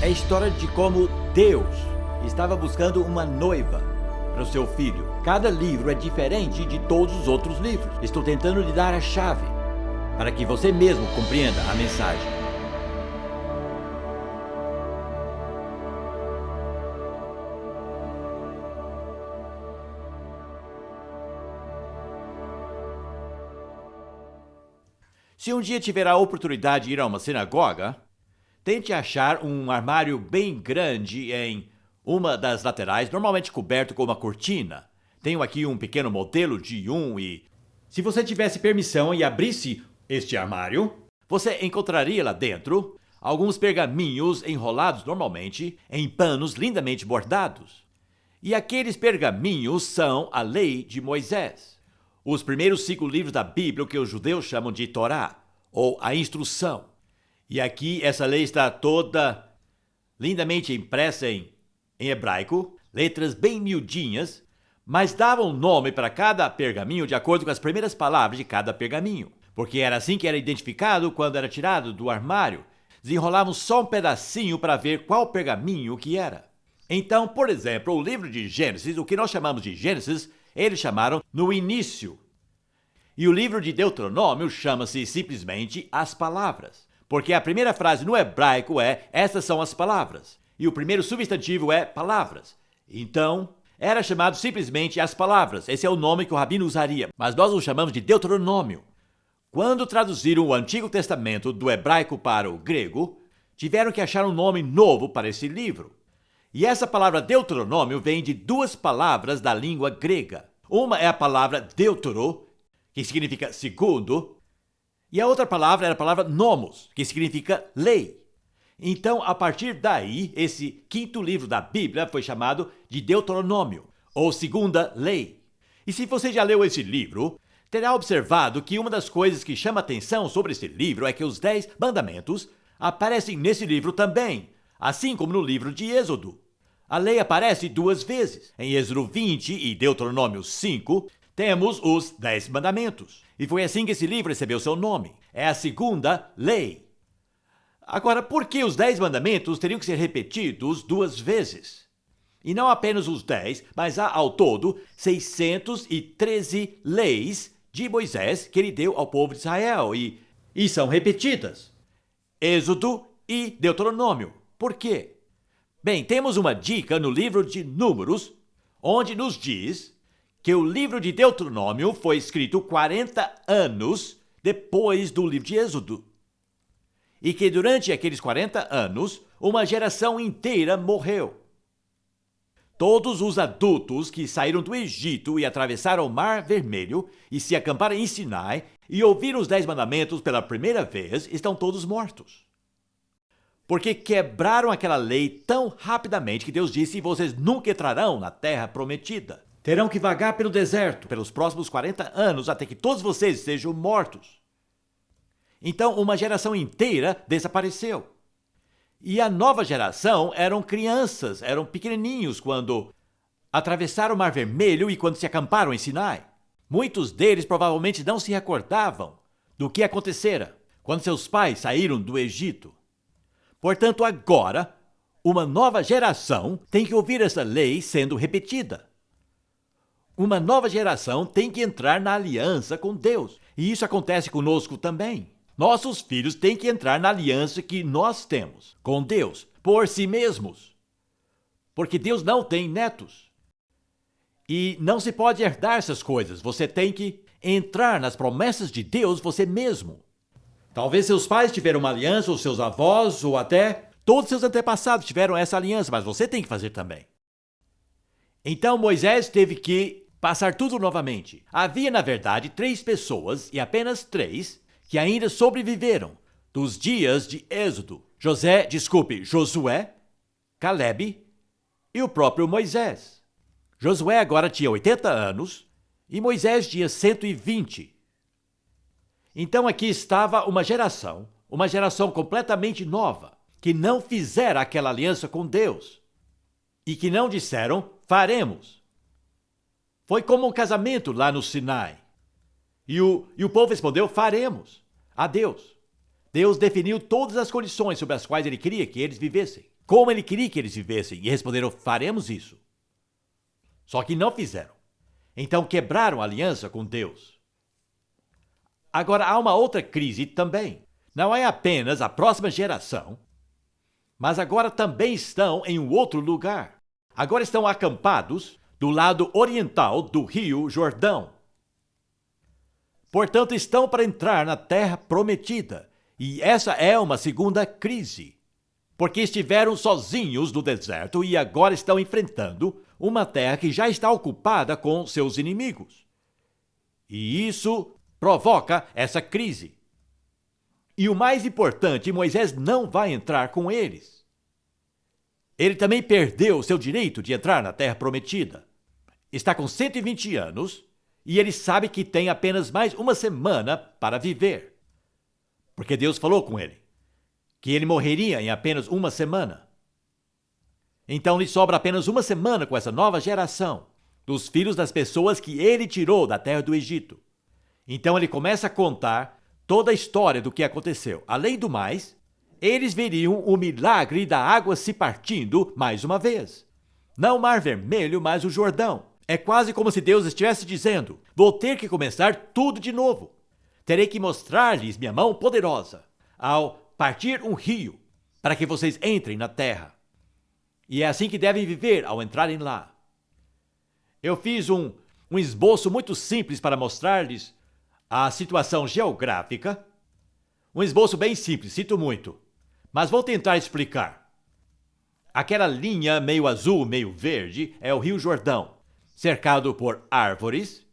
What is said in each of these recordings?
É a história de como Deus estava buscando uma noiva para o seu filho. Cada livro é diferente de todos os outros livros. Estou tentando lhe dar a chave para que você mesmo compreenda a mensagem. Se um dia tiver a oportunidade de ir a uma sinagoga, tente achar um armário bem grande em uma das laterais, normalmente coberto com uma cortina. Tenho aqui um pequeno modelo de um e... se você tivesse permissão e abrisse este armário, você encontraria lá dentro alguns pergaminhos enrolados normalmente em panos lindamente bordados. E aqueles pergaminhos são a lei de Moisés. Os primeiros 5 livros da Bíblia, que os judeus chamam de Torá, ou a instrução. E aqui essa lei está toda lindamente impressa em hebraico, letras bem miudinhas, mas davam nome para cada pergaminho de acordo com as primeiras palavras de cada pergaminho, porque era assim que era identificado quando era tirado do armário. Desenrolavam só um pedacinho para ver qual pergaminho que era. Então, por exemplo, o livro de Gênesis, o que nós chamamos de Gênesis, eles chamaram no início. E o livro de Deuteronômio chama-se simplesmente As Palavras, porque a primeira frase no hebraico é estas são as palavras, e o primeiro substantivo é palavras. Então, era chamado simplesmente As Palavras. Esse é o nome que o rabino usaria, mas nós o chamamos de Deuteronômio. Quando traduziram o Antigo Testamento do hebraico para o grego, tiveram que achar um nome novo para esse livro. E essa palavra Deuteronômio vem de 2 palavras da língua grega. Uma é a palavra deutero, que significa segundo, e a outra palavra era a palavra nomos, que significa lei. Então, a partir daí, esse 5º livro da Bíblia foi chamado de Deuteronômio, ou segunda lei. E se você já leu esse livro, terá observado que uma das coisas que chama atenção sobre esse livro é que os 10 mandamentos aparecem nesse livro também, assim como no livro de Êxodo. A lei aparece 2 vezes. Em Êxodo 20 e Deuteronômio 5, temos os 10 mandamentos. E foi assim que esse livro recebeu seu nome. É a segunda lei. Agora, por que os 10 mandamentos teriam que ser repetidos 2 vezes? E não apenas os 10, mas há ao todo 613 leis de Moisés que ele deu ao povo de Israel. E são repetidas. Êxodo e Deuteronômio. Por quê? Bem, temos uma dica no livro de Números, onde nos diz que o livro de Deuteronômio foi escrito 40 anos depois do livro de Êxodo. E que durante aqueles 40 anos, uma geração inteira morreu. Todos os adultos que saíram do Egito e atravessaram o Mar Vermelho e se acamparam em Sinai e ouviram os 10 mandamentos pela primeira vez, estão todos mortos. Porque quebraram aquela lei tão rapidamente que Deus disse: vocês nunca entrarão na terra prometida. Terão que vagar pelo deserto pelos próximos 40 anos até que todos vocês sejam mortos. Então, uma geração inteira desapareceu. E a nova geração eram crianças, eram pequenininhos quando atravessaram o Mar Vermelho e quando se acamparam em Sinai. Muitos deles provavelmente não se recordavam do que acontecera quando seus pais saíram do Egito. Portanto, agora, uma nova geração tem que ouvir essa lei sendo repetida. Uma nova geração tem que entrar na aliança com Deus. E isso acontece conosco também. Nossos filhos têm que entrar na aliança que nós temos com Deus, por si mesmos. Porque Deus não tem netos. E não se pode herdar essas coisas. Você tem que entrar nas promessas de Deus você mesmo. Talvez seus pais tiveram uma aliança, ou seus avós, ou até todos seus antepassados tiveram essa aliança, mas você tem que fazer também. Então Moisés teve que passar tudo novamente. Havia, na verdade, 3 pessoas, e apenas 3, que ainda sobreviveram dos dias de Êxodo. Josué, Calebe e o próprio Moisés. Josué agora tinha 80 anos e Moisés tinha 120. Então aqui estava uma geração completamente nova, que não fizera aquela aliança com Deus e que não disseram, faremos. Foi como um casamento lá no Sinai. E o povo respondeu, faremos, a Deus. Deus definiu todas as condições sobre as quais ele queria que eles vivessem. como ele queria que eles vivessem e responderam: faremos isso. Só que não fizeram. Então quebraram a aliança com Deus. Agora há uma outra crise também. Não é apenas a próxima geração, mas agora também estão em um outro lugar. Agora estão acampados do lado oriental do rio Jordão. Portanto, estão para entrar na terra prometida. E essa é uma segunda crise. Porque estiveram sozinhos no deserto e agora estão enfrentando uma terra que já está ocupada com seus inimigos. E isso provoca essa crise. E o mais importante, Moisés não vai entrar com eles. Ele também perdeu seu direito de entrar na terra prometida. Está com 120 anos e ele sabe que tem apenas mais uma semana para viver. Porque Deus falou com ele que ele morreria em apenas uma semana. Então lhe sobra apenas uma semana com essa nova geração, dos filhos das pessoas que ele tirou da terra do Egito. Então ele começa a contar toda a história do que aconteceu. Além do mais, eles veriam o milagre da água se partindo mais uma vez. Não o Mar Vermelho, mas o Jordão. É quase como se Deus estivesse dizendo: vou ter que começar tudo de novo. Terei que mostrar-lhes minha mão poderosa ao partir um rio, para que vocês entrem na terra. E é assim que devem viver ao entrarem lá. Eu fiz um esboço muito simples para mostrar-lhes a situação geográfica. Um esboço bem simples, sinto muito, mas vou tentar explicar. Aquela linha meio azul, meio verde é o Rio Jordão, cercado por árvores.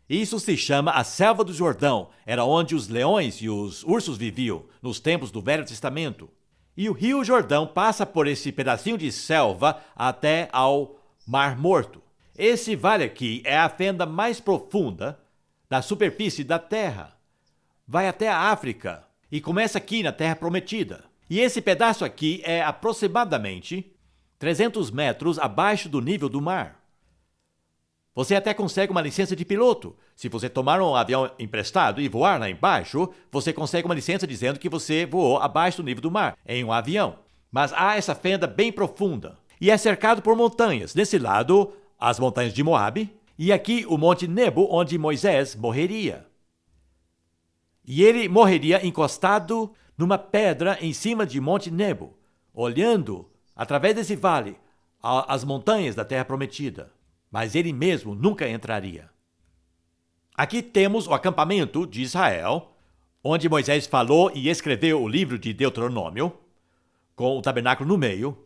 Isso se chama a Selva do Jordão. Era onde os leões e os ursos viviam nos tempos do Velho Testamento. E o Rio Jordão passa por esse pedacinho de selva até ao Mar Morto. Esse vale aqui é a fenda mais profunda da superfície da Terra. Vai até a África e começa aqui na Terra Prometida. E esse pedaço aqui é aproximadamente 300 metros abaixo do nível do mar. Você até consegue uma licença de piloto. Se você tomar um avião emprestado e voar lá embaixo, você consegue uma licença dizendo que você voou abaixo do nível do mar, em um avião. Mas há essa fenda bem profunda. E é cercado por montanhas. Desse lado, as montanhas de Moabe, e aqui o Monte Nebo, onde Moisés morreria. E ele morreria encostado numa pedra em cima de Monte Nebo, olhando, através desse vale, as montanhas da Terra Prometida. Mas ele mesmo nunca entraria. Aqui temos o acampamento de Israel, onde Moisés falou e escreveu o livro de Deuteronômio, com o tabernáculo no meio.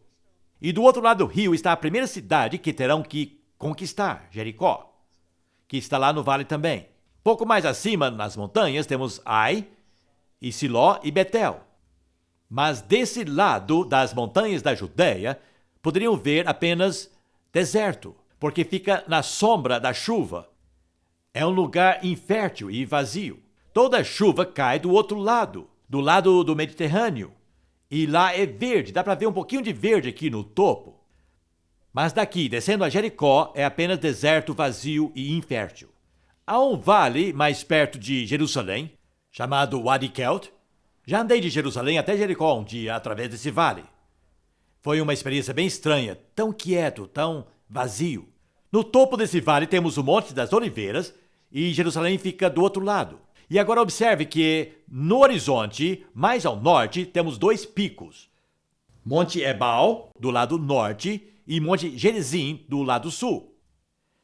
E do outro lado do rio está a primeira cidade que terão que conquistar, Jericó, que está lá no vale também. Pouco mais acima, nas montanhas, temos Ai, e Siló e Betel. Mas desse lado das montanhas da Judéia, poderiam ver apenas deserto, porque fica na sombra da chuva. É um lugar infértil e vazio. Toda a chuva cai do outro lado, do lado do Mediterrâneo. E lá é verde, dá para ver um pouquinho de verde aqui no topo. Mas daqui, descendo a Jericó, é apenas deserto vazio e infértil. Há um vale mais perto de Jerusalém, chamado Wadi Kelt. Já andei de Jerusalém até Jericó um dia através desse vale. Foi uma experiência bem estranha, tão quieto, tão vazio. No topo desse vale temos o Monte das Oliveiras e Jerusalém fica do outro lado. E agora observe que no horizonte, mais ao norte, temos dois picos. Monte Ebal, do lado norte, e Monte Gerizim, do lado sul.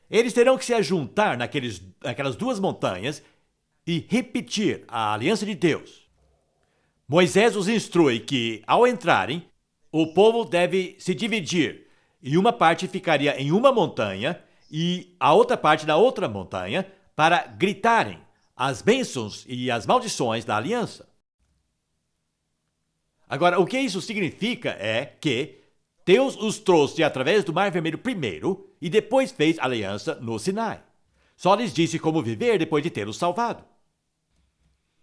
Eles terão que se ajuntar naquelas duas montanhas e repetir a aliança de Deus. Moisés os instrui que, ao entrarem, o povo deve se dividir. E uma parte ficaria em uma montanha e a outra parte na outra montanha para gritarem as bênçãos e as maldições da aliança. Agora, o que isso significa é que Deus os trouxe através do Mar Vermelho primeiro e depois fez aliança no Sinai. Só lhes disse como viver depois de tê-los salvado.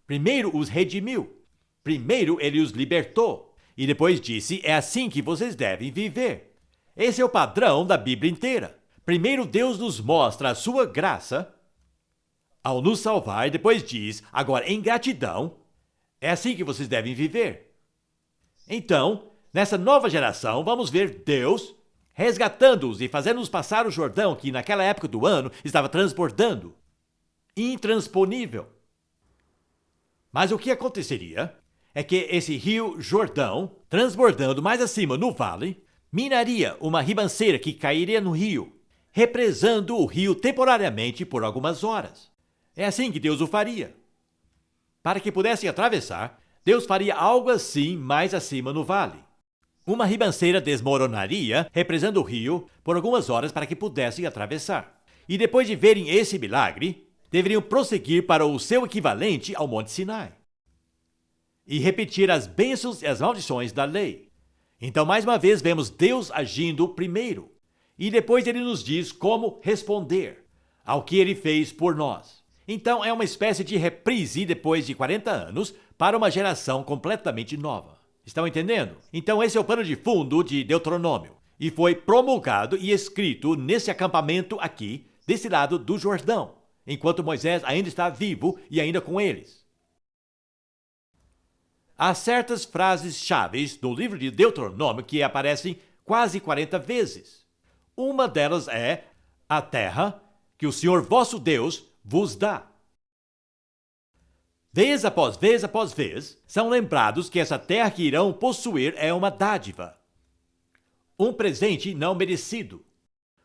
Primeiro os redimiu. Primeiro ele os libertou. E depois disse, é assim que vocês devem viver. Esse é o padrão da Bíblia inteira. Primeiro Deus nos mostra a sua graça ao nos salvar e depois diz, agora em gratidão, é assim que vocês devem viver. Então, Nessa nova geração, vamos ver Deus resgatando-os e fazendo-os passar o Jordão, que naquela época do ano estava transbordando. Intransponível. Mas o que aconteceria é que esse rio Jordão, transbordando mais acima no vale, minaria uma ribanceira que cairia no rio, represando o rio temporariamente por algumas horas. É assim que Deus o faria. Para que pudessem atravessar, Deus faria algo assim mais acima no vale. Uma ribanceira desmoronaria, represando o rio, por algumas horas para que pudessem atravessar. E depois de verem esse milagre, deveriam prosseguir para o seu equivalente ao Monte Sinai e repetir as bênçãos e as maldições da lei. Então, mais uma vez, vemos Deus agindo primeiro, e depois ele nos diz como responder ao que ele fez por nós. Então, é uma espécie de reprise depois de 40 anos para uma geração completamente nova. Estão entendendo? Então, esse é o pano de fundo de Deuteronômio, e foi promulgado e escrito nesse acampamento aqui, desse lado do Jordão, enquanto Moisés ainda está vivo e ainda com eles. Há certas frases-chave no livro de Deuteronômio que aparecem quase 40 vezes. Uma delas é a terra que o Senhor vosso Deus vos dá. Vez após vez, são lembrados que essa terra que irão possuir é uma dádiva, um presente não merecido,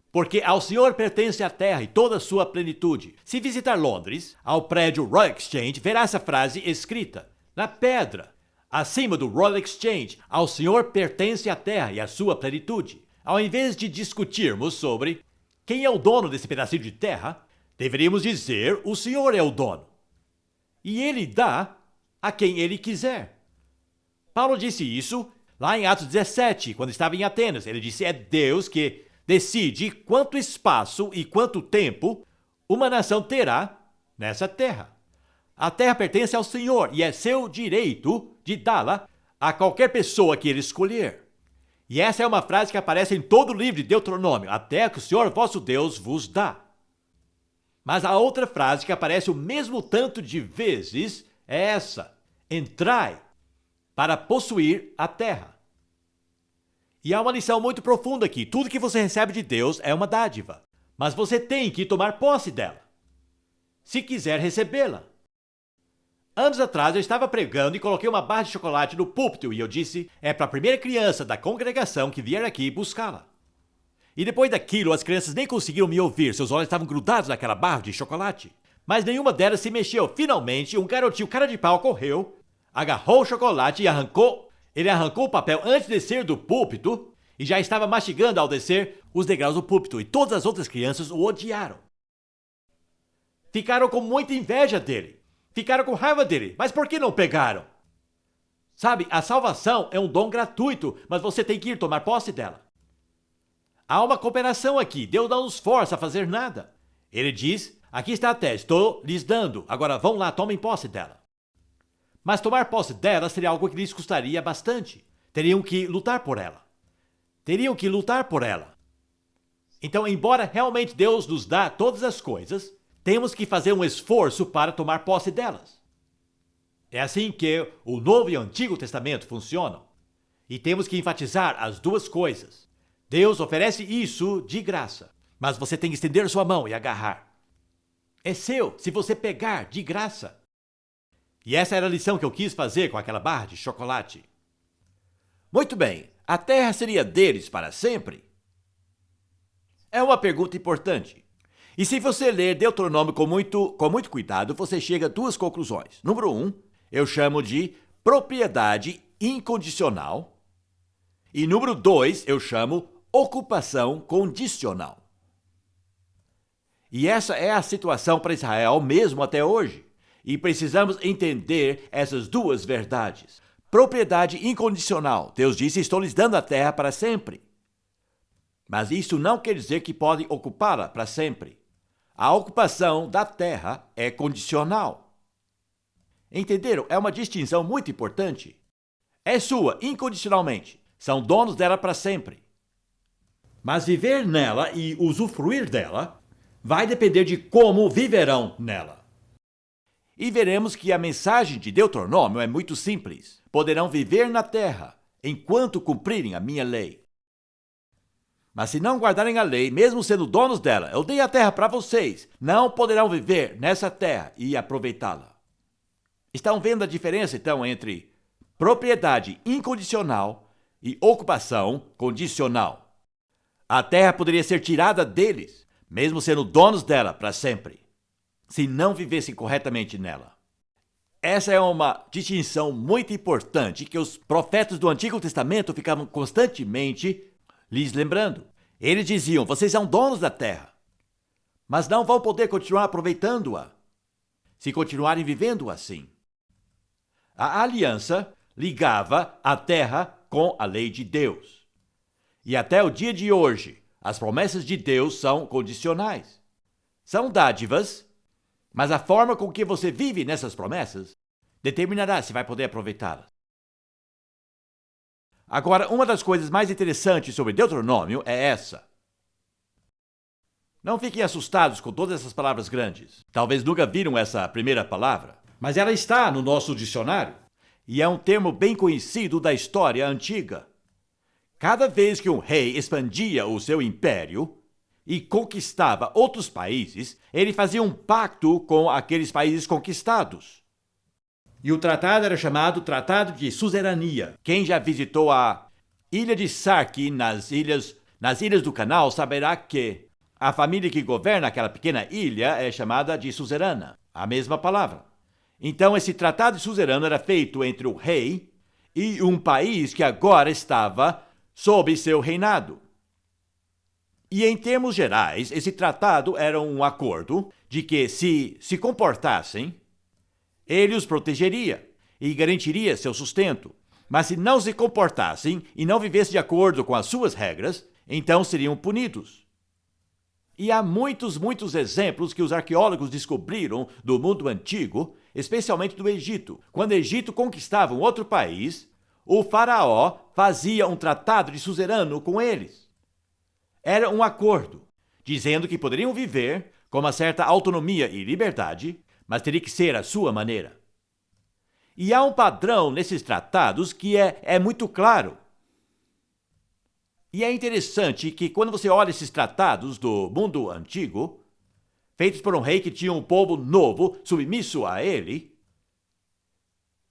porque ao Senhor pertence a terra e toda a sua plenitude. Se visitar Londres, ao prédio Royal Exchange, verá essa frase escrita na pedra, acima do Royal Exchange: ao Senhor pertence a terra e a sua plenitude. Ao invés de discutirmos sobre quem é o dono desse pedacinho de terra, deveríamos dizer: o Senhor é o dono. E ele dá a quem ele quiser. Paulo disse isso lá em Atos 17, quando estava em Atenas. Ele disse: é Deus que decide quanto espaço e quanto tempo uma nação terá nessa terra. A terra pertence ao Senhor e é seu direito de dá-la a qualquer pessoa que ele escolher. E essa é uma frase que aparece em todo o livro de Deuteronômio: a terra que o Senhor vosso Deus vos dá. Mas a outra frase que aparece o mesmo tanto de vezes é essa: entrai para possuir a terra. E há uma lição muito profunda aqui: tudo que você recebe de Deus é uma dádiva, mas você tem que tomar posse dela, se quiser recebê-la. Anos atrás eu estava pregando e coloquei uma barra de chocolate no púlpito e eu disse: é para a primeira criança da congregação que vier aqui buscá-la. E depois daquilo, as crianças nem conseguiram me ouvir, seus olhos estavam grudados naquela barra de chocolate. Mas nenhuma delas se mexeu. Finalmente, um garotinho cara de pau correu, agarrou o chocolate e arrancou. Ele arrancou o papel antes de descer do púlpito e já estava mastigando ao descer os degraus do púlpito. E todas as outras crianças o odiaram. Ficaram com muita inveja dele. Ficaram com raiva dele. Mas por que não pegaram? Sabe, a salvação é um dom gratuito, mas você tem que ir tomar posse dela. Há uma cooperação aqui. Deus não nos força a fazer nada. Ele diz: aqui está a terra, estou lhes dando. Agora vão lá, tomem posse dela. Mas tomar posse dela seria algo que lhes custaria bastante. Teriam que lutar por ela. Então, embora realmente Deus nos dá todas as coisas, temos que fazer um esforço para tomar posse delas. É assim que o Novo e o Antigo Testamento funcionam. E temos que enfatizar as duas coisas. Deus oferece isso de graça, mas você tem que estender sua mão e agarrar. É seu, se você pegar de graça. E essa era a lição que eu quis fazer com aquela barra de chocolate. Muito bem, a terra seria deles para sempre? É uma pergunta importante. E se você ler Deuteronômio com muito cuidado, você chega a duas conclusões. Número 1, eu chamo de propriedade incondicional. E número 2, eu chamo ocupação condicional. E essa é a situação para Israel mesmo até hoje. E precisamos entender essas duas verdades. Propriedade incondicional. Deus disse: estou lhes dando a terra para sempre. Mas isso não quer dizer que podem ocupá-la para sempre. A ocupação da terra é condicional. Entenderam? É uma distinção muito importante. É sua incondicionalmente. São donos dela para sempre. Mas viver nela e usufruir dela vai depender de como viverão nela. E veremos que a mensagem de Deuteronômio é muito simples. Poderão viver na terra enquanto cumprirem a minha lei. Mas se não guardarem a lei, mesmo sendo donos dela, eu dei a terra para vocês, não poderão viver nessa terra e aproveitá-la. Estão vendo a diferença, então, entre propriedade incondicional e ocupação condicional? A terra poderia ser tirada deles, mesmo sendo donos dela para sempre, se não vivessem corretamente nela. Essa é uma distinção muito importante que os profetas do Antigo Testamento ficavam constantemente lhes lembrando. Eles diziam: vocês são donos da terra, mas não vão poder continuar aproveitando-a se continuarem vivendo assim. A aliança ligava a terra com a lei de Deus. E até o dia de hoje, as promessas de Deus são condicionais. São dádivas, mas a forma com que você vive nessas promessas determinará se vai poder aproveitá-las. Agora, uma das coisas mais interessantes sobre Deuteronômio é essa. Não fiquem assustados com todas essas palavras grandes. Talvez nunca viram essa primeira palavra, mas ela está no nosso dicionário. E é um termo bem conhecido da história antiga. Cada vez que um rei expandia o seu império e conquistava outros países, ele fazia um pacto com aqueles países conquistados. E o tratado era chamado Tratado de Suzerania. Quem já visitou a ilha de Sark nas ilhas do Canal saberá que a família que governa aquela pequena ilha é chamada de suzerana, a mesma palavra. Então esse tratado de suzerano era feito entre o rei e um país que agora estava sob seu reinado. E em termos gerais, esse tratado era um acordo de que se comportassem, ele os protegeria e garantiria seu sustento. Mas se não se comportassem e não vivessem de acordo com as suas regras, então seriam punidos. E há muitos exemplos que os arqueólogos descobriram do mundo antigo, especialmente do Egito. Quando o Egito conquistava um outro país, o faraó fazia um tratado de suzerano com eles. Era um acordo, dizendo que poderiam viver com uma certa autonomia e liberdade, mas teria que ser a sua maneira. E há um padrão nesses tratados que é muito claro. E é interessante que quando você olha esses tratados do mundo antigo, feitos por um rei que tinha um povo novo, submisso a ele,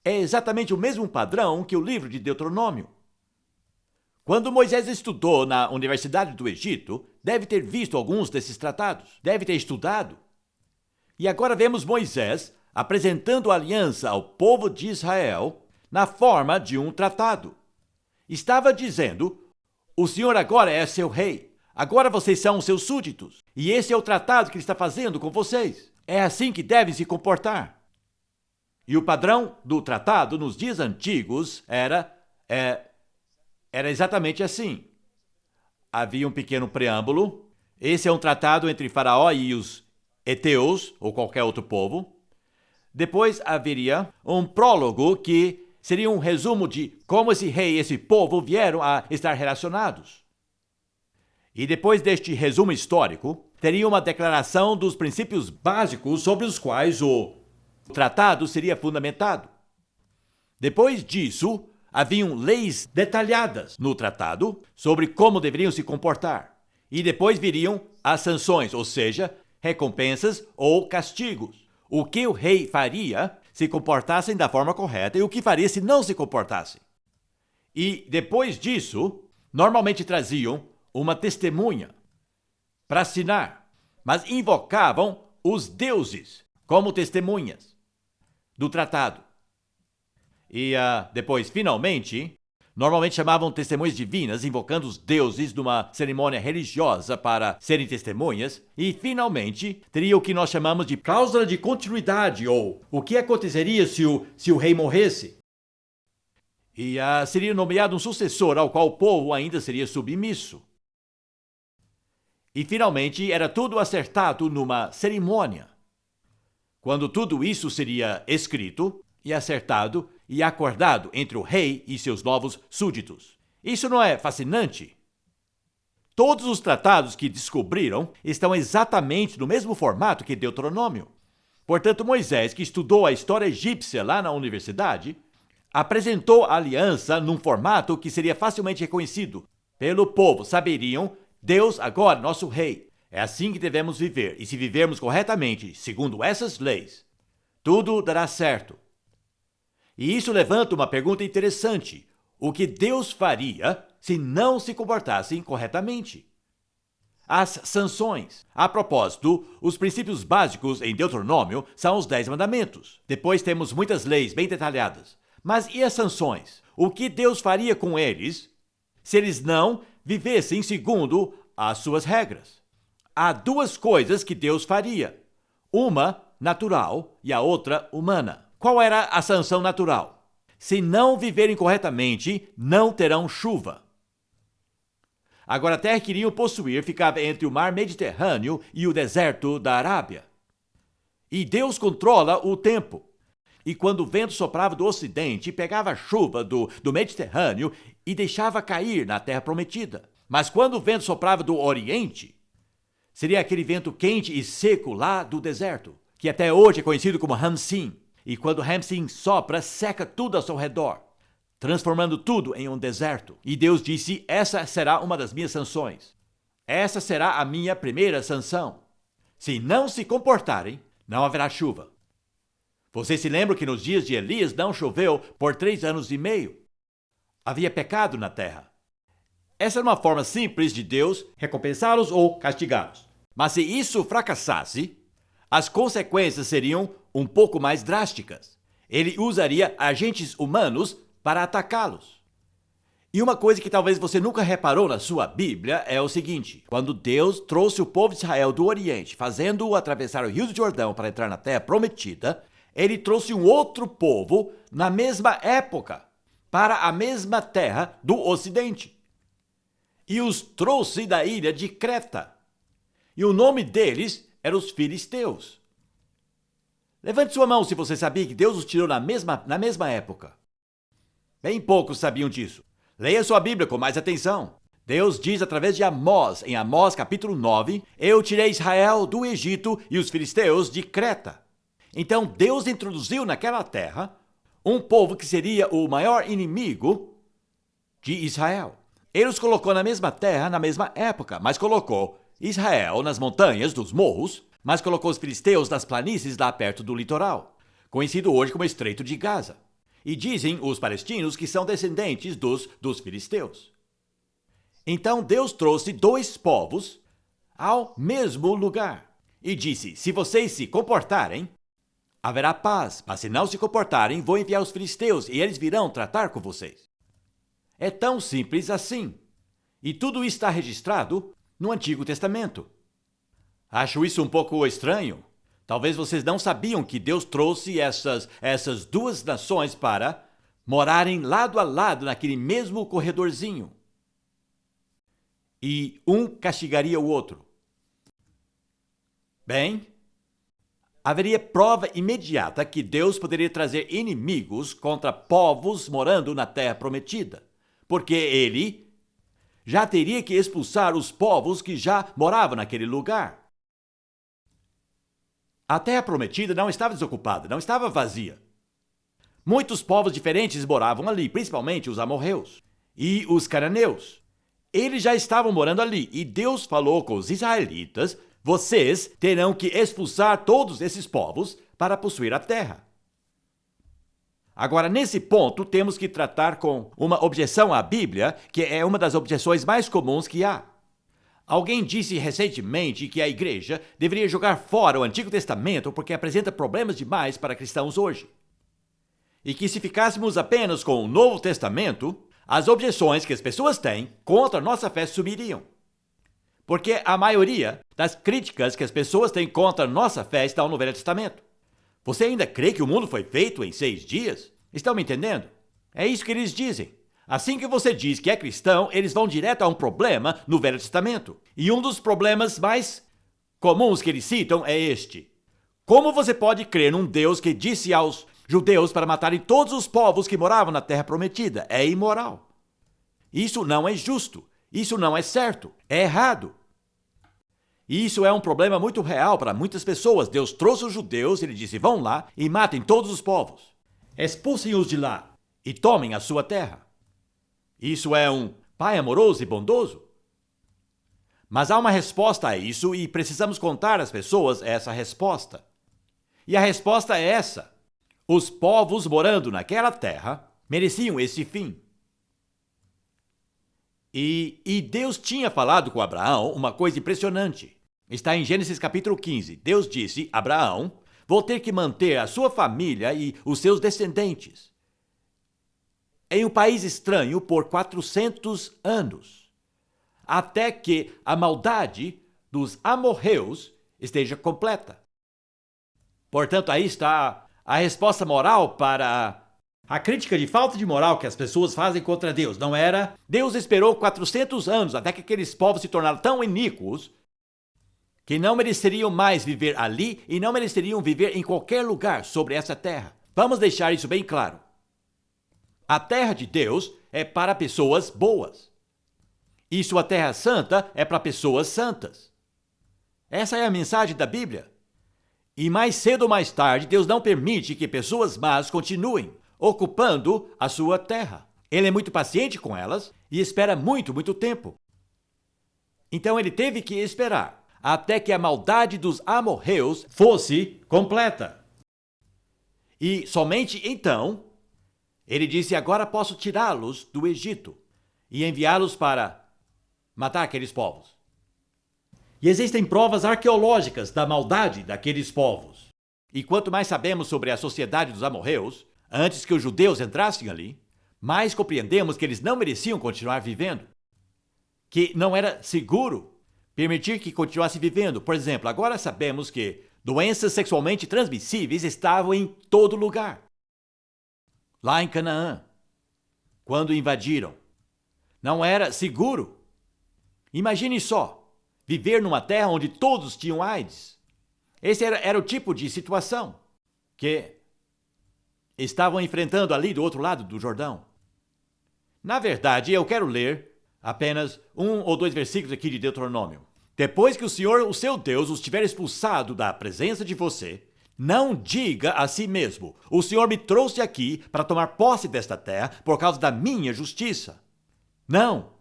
é exatamente o mesmo padrão que o livro de Deuteronômio. Quando Moisés estudou na Universidade do Egito, deve ter visto alguns desses tratados, deve ter estudado. E agora vemos Moisés apresentando a aliança ao povo de Israel na forma de um tratado. Estava dizendo: o Senhor agora é seu rei, agora vocês são seus súditos, e esse é o tratado que ele está fazendo com vocês. É assim que devem se comportar. E o padrão do tratado nos dias antigos era exatamente assim. Havia um pequeno preâmbulo. Esse é um tratado entre Faraó e os heteus, ou qualquer outro povo. Depois haveria um prólogo que seria um resumo de como esse rei e esse povo vieram a estar relacionados. E depois deste resumo histórico, teria uma declaração dos princípios básicos sobre os quais o tratado seria fundamentado. Depois disso, haviam leis detalhadas no tratado sobre como deveriam se comportar. E depois viriam as sanções, ou seja, recompensas ou castigos. O que o rei faria se comportassem da forma correta e o que faria se não se comportassem. E depois disso, normalmente traziam uma testemunha para assinar, mas invocavam os deuses como testemunhas do tratado. E depois, finalmente, normalmente chamavam testemunhas divinas, invocando os deuses numa cerimônia religiosa para serem testemunhas. E, finalmente, teria o que nós chamamos de cláusula de continuidade, ou o que aconteceria se o rei morresse. E seria nomeado um sucessor ao qual o povo ainda seria submisso. E, finalmente, era tudo acertado numa cerimônia. Quando tudo isso seria escrito e acertado e acordado entre o rei e seus novos súditos. Isso não é fascinante? Todos os tratados que descobriram estão exatamente no mesmo formato que Deuteronômio. Portanto, Moisés, que estudou a história egípcia lá na universidade, apresentou a aliança num formato que seria facilmente reconhecido pelo povo. Saberiam, Deus agora, nosso rei. É assim que devemos viver. E se vivermos corretamente, segundo essas leis, tudo dará certo. E isso levanta uma pergunta interessante. O que Deus faria se não se comportassem corretamente? As sanções. A propósito, os princípios básicos em Deuteronômio são os 10 mandamentos. Depois temos muitas leis bem detalhadas. Mas e as sanções? O que Deus faria com eles se eles não vivessem segundo as suas regras? Há duas coisas que Deus faria. Uma natural e a outra humana. Qual era a sanção natural? Se não viverem corretamente, não terão chuva. Agora, a terra que iriam possuir ficava entre o mar Mediterrâneo e o deserto da Arábia. E Deus controla o tempo. E quando o vento soprava do ocidente, pegava a chuva do Mediterrâneo e deixava cair na terra prometida. Mas quando o vento soprava do oriente, seria aquele vento quente e seco lá do deserto, que até hoje é conhecido como Hamsin. E quando Hamsin sopra, seca tudo ao seu redor, transformando tudo em um deserto. E Deus disse, essa será uma das minhas sanções. Essa será a minha primeira sanção. Se não se comportarem, não haverá chuva. Você se lembra que nos dias de Elias não choveu por 3 anos e meio? Havia pecado na terra. Essa era uma forma simples de Deus recompensá-los ou castigá-los. Mas se isso fracassasse, as consequências seriam um pouco mais drásticas. Ele usaria agentes humanos para atacá-los. E uma coisa que talvez você nunca reparou na sua Bíblia é o seguinte: quando Deus trouxe o povo de Israel do Oriente, fazendo-o atravessar o Rio do Jordão para entrar na Terra Prometida, ele trouxe um outro povo na mesma época, para a mesma terra do Ocidente. E os trouxe da ilha de Creta. E o nome deles era os filisteus. Levante sua mão se você sabia que Deus os tirou na mesma época. Bem poucos sabiam disso. Leia sua Bíblia com mais atenção. Deus diz através de Amós, em Amós capítulo 9, eu tirei Israel do Egito e os filisteus de Creta. Então Deus introduziu naquela terra um povo que seria o maior inimigo de Israel. Ele os colocou na mesma terra, na mesma época, mas colocou Israel nas montanhas dos morros, mas colocou os filisteus nas planícies lá perto do litoral, conhecido hoje como Estreito de Gaza. E dizem os palestinos que são descendentes dos filisteus. Então Deus trouxe 2 povos ao mesmo lugar e disse, se vocês se comportarem, haverá paz, mas se não se comportarem, vou enviar os filisteus e eles virão tratar com vocês. É tão simples assim. E tudo isso está registrado no Antigo Testamento. Acho isso um pouco estranho. Talvez vocês não sabiam que Deus trouxe essas 2 nações para morarem lado a lado naquele mesmo corredorzinho. E um castigaria o outro. Bem, haveria prova imediata que Deus poderia trazer inimigos contra povos morando na Terra Prometida, porque ele já teria que expulsar os povos que já moravam naquele lugar. A Terra Prometida não estava desocupada, não estava vazia. Muitos povos diferentes moravam ali, principalmente os amorreus e os cananeus. Eles já estavam morando ali e Deus falou com os israelitas, vocês terão que expulsar todos esses povos para possuir a terra. Agora, nesse ponto, temos que tratar com uma objeção à Bíblia, que é uma das objeções mais comuns que há. Alguém disse recentemente que a igreja deveria jogar fora o Antigo Testamento porque apresenta problemas demais para cristãos hoje. E que se ficássemos apenas com o Novo Testamento, as objeções que as pessoas têm contra a nossa fé sumiriam. Porque a maioria das críticas que as pessoas têm contra a nossa fé estão no Velho Testamento. Você ainda crê que o mundo foi feito em 6 dias? Estão me entendendo? É isso que eles dizem. Assim que você diz que é cristão, eles vão direto a um problema no Velho Testamento. E um dos problemas mais comuns que eles citam é este. Como você pode crer num Deus que disse aos judeus para matarem todos os povos que moravam na Terra Prometida? É imoral. Isso não é justo. Isso não é certo. É errado. E isso é um problema muito real para muitas pessoas. Deus trouxe os judeus, ele disse, vão lá e matem todos os povos. Expulsem-os de lá. e tomem a sua terra. Isso é um pai amoroso e bondoso? Mas há uma resposta a isso e precisamos contar às pessoas essa resposta. E a resposta é essa: os povos morando naquela terra mereciam esse fim. E Deus tinha falado com Abraão uma coisa impressionante. Está em Gênesis capítulo 15. Deus disse: Abraão, vou ter que manter a sua família e os seus descendentes em um país estranho por 400 anos, até que a maldade dos amorreus esteja completa. Portanto, aí está a resposta moral para a crítica de falta de moral que as pessoas fazem contra Deus. Não era? Deus esperou 400 anos até que aqueles povos se tornaram tão iníquos que não mereceriam mais viver ali e não mereceriam viver em qualquer lugar sobre essa terra. Vamos deixar isso bem claro. A terra de Deus é para pessoas boas. E sua terra santa é para pessoas santas. Essa é a mensagem da Bíblia. E mais cedo ou mais tarde, Deus não permite que pessoas más continuem ocupando a sua terra. Ele é muito paciente com elas e espera muito, muito tempo. Então ele teve que esperar até que a maldade dos amorreus fosse completa. E somente então, ele disse: agora posso tirá-los do Egito e enviá-los para matar aqueles povos. E existem provas arqueológicas da maldade daqueles povos. E quanto mais sabemos sobre a sociedade dos amorreus, antes que os judeus entrassem ali, mais compreendemos que eles não mereciam continuar vivendo. Que não era seguro permitir que continuassem vivendo. Por exemplo, agora sabemos que doenças sexualmente transmissíveis estavam em todo lugar. Lá em Canaã, quando invadiram, não era seguro. Imagine só, viver numa terra onde todos tinham AIDS. Esse era o tipo de situação que estavam enfrentando ali do outro lado do Jordão. Na verdade, eu quero ler apenas 1 ou 2 versículos aqui de Deuteronômio. Depois que o Senhor, o seu Deus, os tiver expulsado da presença de você, não diga a si mesmo: o Senhor me trouxe aqui para tomar posse desta terra por causa da minha justiça. Não.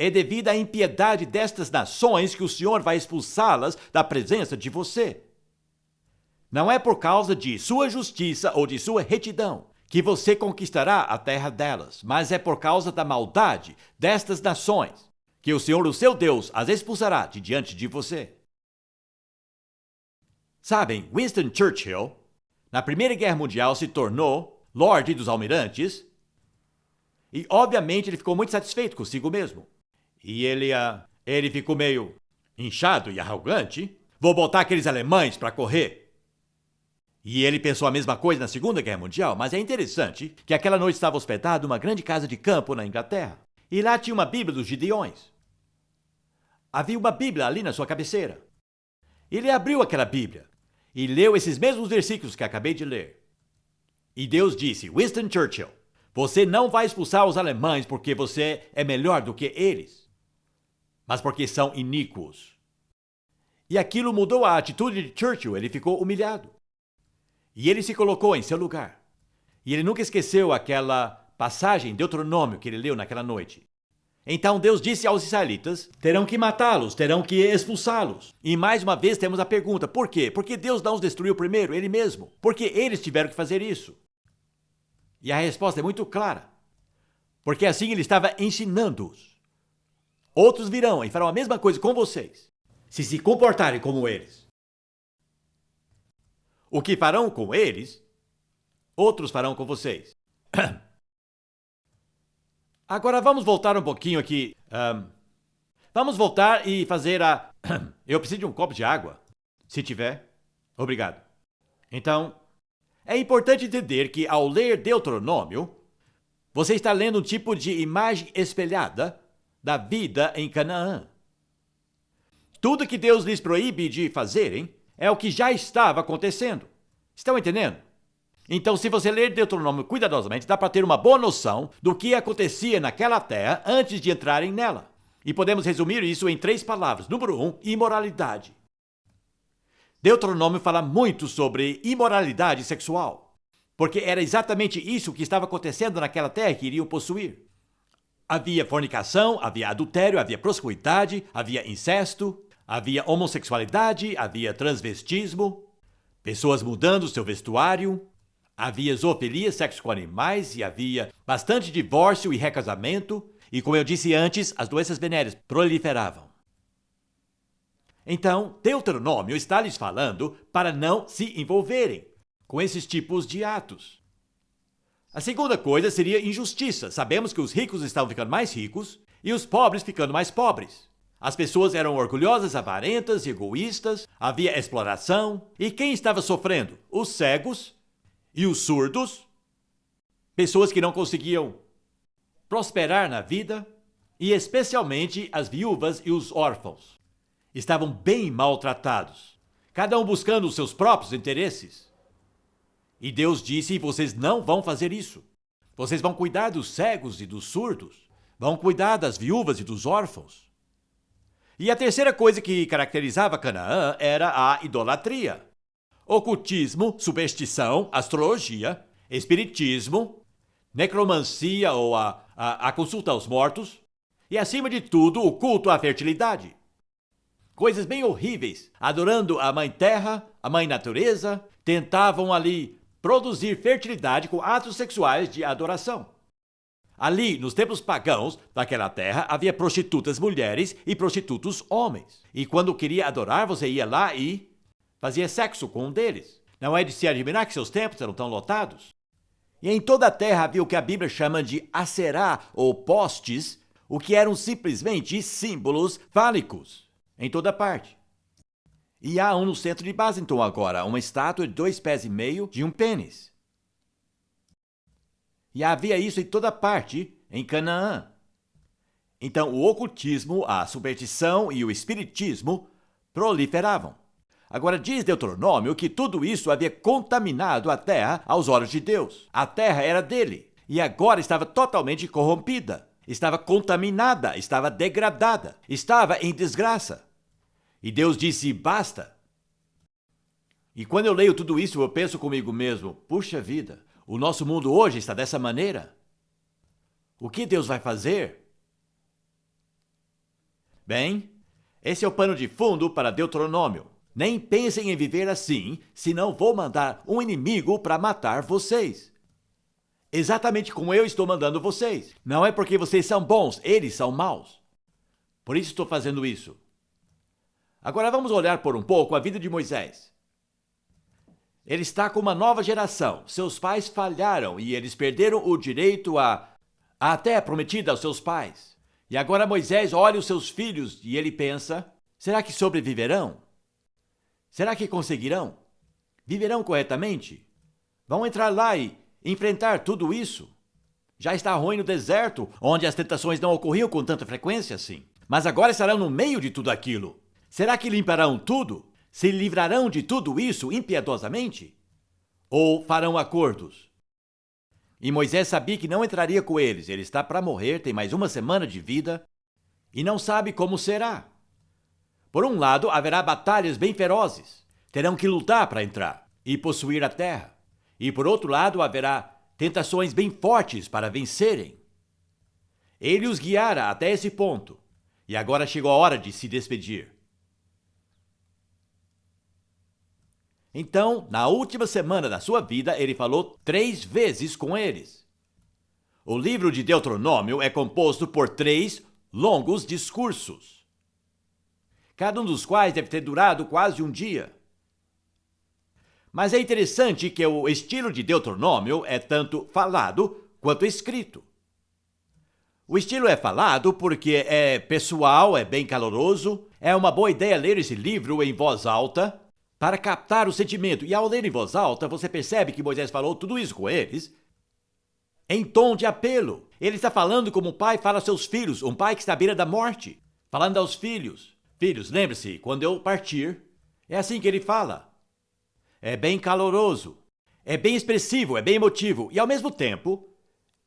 É devido à impiedade destas nações que o Senhor vai expulsá-las da presença de você. Não é por causa de sua justiça ou de sua retidão que você conquistará a terra delas, mas é por causa da maldade destas nações que o Senhor, o seu Deus, as expulsará de diante de você. Sabem, Winston Churchill, na Primeira Guerra Mundial, se tornou Lorde dos Almirantes e, obviamente, ele ficou muito satisfeito consigo mesmo. E ele ficou meio inchado e arrogante. Vou botar aqueles alemães para correr. E ele pensou a mesma coisa na Segunda Guerra Mundial, mas é interessante que aquela noite estava hospedado numa grande casa de campo na Inglaterra. E lá tinha uma Bíblia dos Gideões. Havia uma Bíblia ali na sua cabeceira. Ele abriu aquela Bíblia e leu esses mesmos versículos que acabei de ler. E Deus disse: Winston Churchill, você não vai expulsar os alemães porque você é melhor do que eles, mas porque são iníquos. E aquilo mudou a atitude de Churchill. Ele ficou humilhado. E ele se colocou em seu lugar. E ele nunca esqueceu aquela passagem de Deuteronômio que ele leu naquela noite. Então Deus disse aos israelitas: terão que matá-los, terão que expulsá-los. E mais uma vez temos a pergunta: por quê? Porque Deus não os destruiu primeiro, ele mesmo. Porque eles tiveram que fazer isso. E a resposta é muito clara. Porque assim ele estava ensinando-os. Outros virão e farão a mesma coisa com vocês, se comportarem como eles. O que farão com eles, outros farão com vocês. Agora vamos voltar um pouquinho aqui. Vamos voltar e fazer a... Eu preciso de um copo de água. Se tiver. Obrigado. Então, é importante entender que ao ler Deuteronômio, você está lendo um tipo de imagem espelhada da vida em Canaã. Tudo que Deus lhes proíbe de fazerem é o que já estava acontecendo. Estão entendendo? Então, se você ler Deuteronômio cuidadosamente, dá para ter uma boa noção do que acontecia naquela terra antes de entrarem nela. E podemos resumir isso em 3 palavras. Número 1, imoralidade. Deuteronômio fala muito sobre imoralidade sexual. porque era exatamente isso que estava acontecendo naquela terra que iriam possuir. Havia fornicação, havia adultério, havia promiscuidade, havia incesto, havia homossexualidade, havia transvestismo, pessoas mudando seu vestuário, havia zoofilia, sexo com animais e havia bastante divórcio e recasamento. E como eu disse antes, as doenças venéreas proliferavam. Então, Deuteronômio está lhes falando para não se envolverem com esses tipos de atos. A segunda coisa seria injustiça. Sabemos que os ricos estavam ficando mais ricos e os pobres ficando mais pobres. As pessoas eram orgulhosas, avarentas e egoístas, havia exploração. E quem estava sofrendo? Os cegos e os surdos, pessoas que não conseguiam prosperar na vida, e especialmente as viúvas e os órfãos. Estavam bem maltratados, cada um buscando os seus próprios interesses. E Deus disse: vocês não vão fazer isso. Vocês vão cuidar dos cegos e dos surdos, vão cuidar das viúvas e dos órfãos. E a terceira coisa que caracterizava Canaã era a idolatria. Ocultismo, superstição, astrologia, espiritismo, necromancia ou a consulta aos mortos, e acima de tudo o culto à fertilidade. Coisas bem horríveis, adorando a mãe terra, a mãe natureza, tentavam ali produzir fertilidade com atos sexuais de adoração. Ali, nos templos pagãos daquela terra, havia prostitutas mulheres e prostitutos homens. E quando queria adorar, você ia lá e fazia sexo com um deles. Não é de se admirar que seus templos eram tão lotados. E em toda a terra havia o que a Bíblia chama de aserá ou postes, o que eram simplesmente símbolos fálicos, em toda parte. E há um no centro de Basington agora, uma estátua de 2,5 pés de um pênis. E havia isso em toda parte, em Canaã. Então o ocultismo, a superstição e o espiritismo proliferavam. Agora diz Deuteronômio que tudo isso havia contaminado a terra aos olhos de Deus. A terra era dele e agora estava totalmente corrompida, estava contaminada, estava degradada, estava em desgraça. E Deus disse: basta. E quando eu leio tudo isso, eu penso comigo mesmo: puxa vida, o nosso mundo hoje está dessa maneira. O que Deus vai fazer? Bem, esse é o pano de fundo para Deuteronômio. Nem pensem em viver assim, senão vou mandar um inimigo para matar vocês. Exatamente como eu estou mandando vocês. Não é porque vocês são bons, eles são maus. Por isso estou fazendo isso. Agora vamos olhar por um pouco a vida de Moisés. Ele está com uma nova geração. Seus pais falharam e eles perderam o direito à terra prometida aos seus pais. E agora Moisés olha os seus filhos e ele pensa: será que sobreviverão? Será que conseguirão? Viverão corretamente? Vão entrar lá e enfrentar tudo isso? Já está ruim no deserto, onde as tentações não ocorriam com tanta frequência assim. Mas agora estarão no meio de tudo aquilo. Será que limparão tudo? Se livrarão de tudo isso impiedosamente? Ou farão acordos? E Moisés sabia que não entraria com eles. Ele está para morrer, tem mais 1 semana de vida e não sabe como será. Por um lado, haverá batalhas bem ferozes. Terão que lutar para entrar e possuir a terra. E por outro lado, haverá tentações bem fortes para vencerem. Ele os guiara até esse ponto. E agora chegou a hora de se despedir. Então, na última semana da sua vida, ele falou 3 vezes com eles. O livro de Deuteronômio é composto por 3 longos discursos, cada um dos quais deve ter durado quase um dia. Mas é interessante que o estilo de Deuteronômio é tanto falado quanto escrito. O estilo é falado porque é pessoal, é bem caloroso, é uma boa ideia ler esse livro em voz alta, para captar o sentimento. E ao ler em voz alta, você percebe que Moisés falou tudo isso com eles em tom de apelo. Ele está falando como um pai fala aos seus filhos, um pai que está à beira da morte, falando aos filhos: filhos, lembre-se, quando eu partir, é assim que ele fala. É bem caloroso, é bem expressivo, é bem emotivo e, ao mesmo tempo,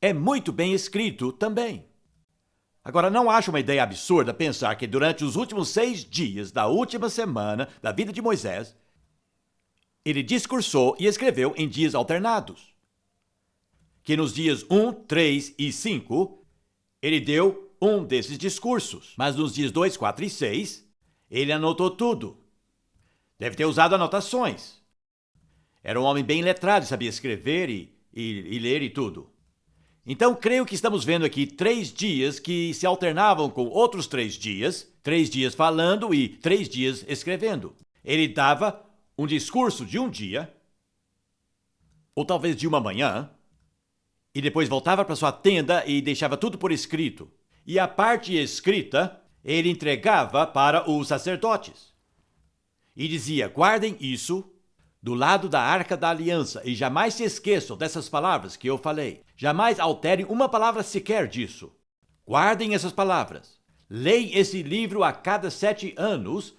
é muito bem escrito também. Agora, não acho uma ideia absurda pensar que durante os últimos 6 dias da última semana da vida de Moisés, ele discursou e escreveu em dias alternados. que nos dias 1, 3 e 5, ele deu um desses discursos. Mas nos dias 2, 4 e 6, ele anotou tudo. Deve ter usado anotações. Era um homem bem letrado, sabia escrever e ler e tudo. Então, creio que estamos vendo aqui 3 dias que se alternavam com outros 3 dias falando e 3 dias escrevendo. Ele dava um discurso de um dia, ou talvez de uma manhã, e depois voltava para sua tenda e deixava tudo por escrito. E a parte escrita ele entregava para os sacerdotes. E dizia: guardem isso do lado da Arca da Aliança e jamais se esqueçam dessas palavras que eu falei. Jamais alterem uma palavra sequer disso. Guardem essas palavras. Leem esse livro a cada 7 anos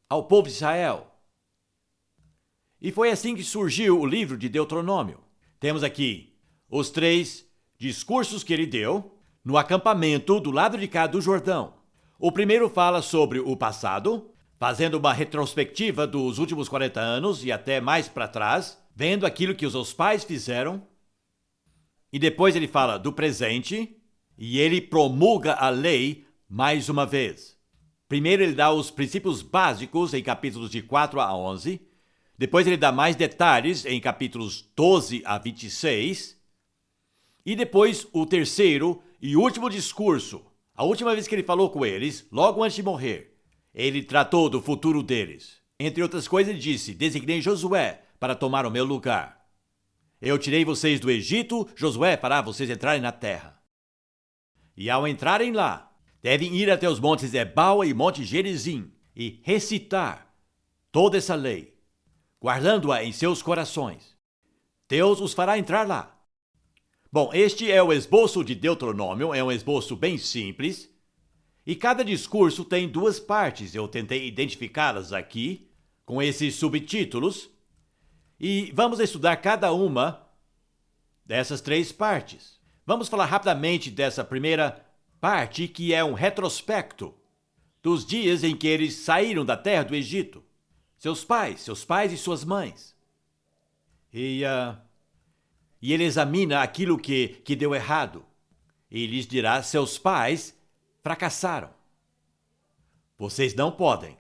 ao povo de Israel. E foi assim que surgiu o livro de Deuteronômio. Temos aqui os 3 discursos que ele deu no acampamento do lado de cá do Jordão. O primeiro fala sobre o passado, fazendo uma retrospectiva dos últimos 40 anos e até mais para trás, vendo aquilo que os seus pais fizeram. E depois ele fala do presente e ele promulga a lei mais uma vez. Primeiro ele dá os princípios básicos em capítulos de 4 a 11. Depois ele dá mais detalhes em capítulos 12 a 26. E depois o terceiro e último discurso, a última vez que ele falou com eles, logo antes de morrer, ele tratou do futuro deles. Entre outras coisas, ele disse: designei Josué para tomar o meu lugar. Eu tirei vocês do Egito, Josué fará vocês entrarem na terra. E ao entrarem lá, devem ir até os montes Ebal e Monte Gerizim e recitar toda essa lei, guardando-a em seus corações. Deus os fará entrar lá. Bom, este é o esboço de Deuteronômio, é um esboço bem simples, e cada discurso tem 2 partes. Eu tentei identificá-las aqui, com esses subtítulos, e vamos estudar cada uma dessas 3 partes. Vamos falar rapidamente dessa primeira parte, que é um retrospecto dos dias em que eles saíram da terra do Egito. Seus pais e suas mães. E ele examina aquilo que deu errado. E lhes dirá: seus pais fracassaram. Vocês não podem.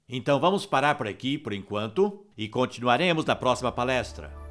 Então vamos parar por aqui por enquanto e continuaremos na próxima palestra.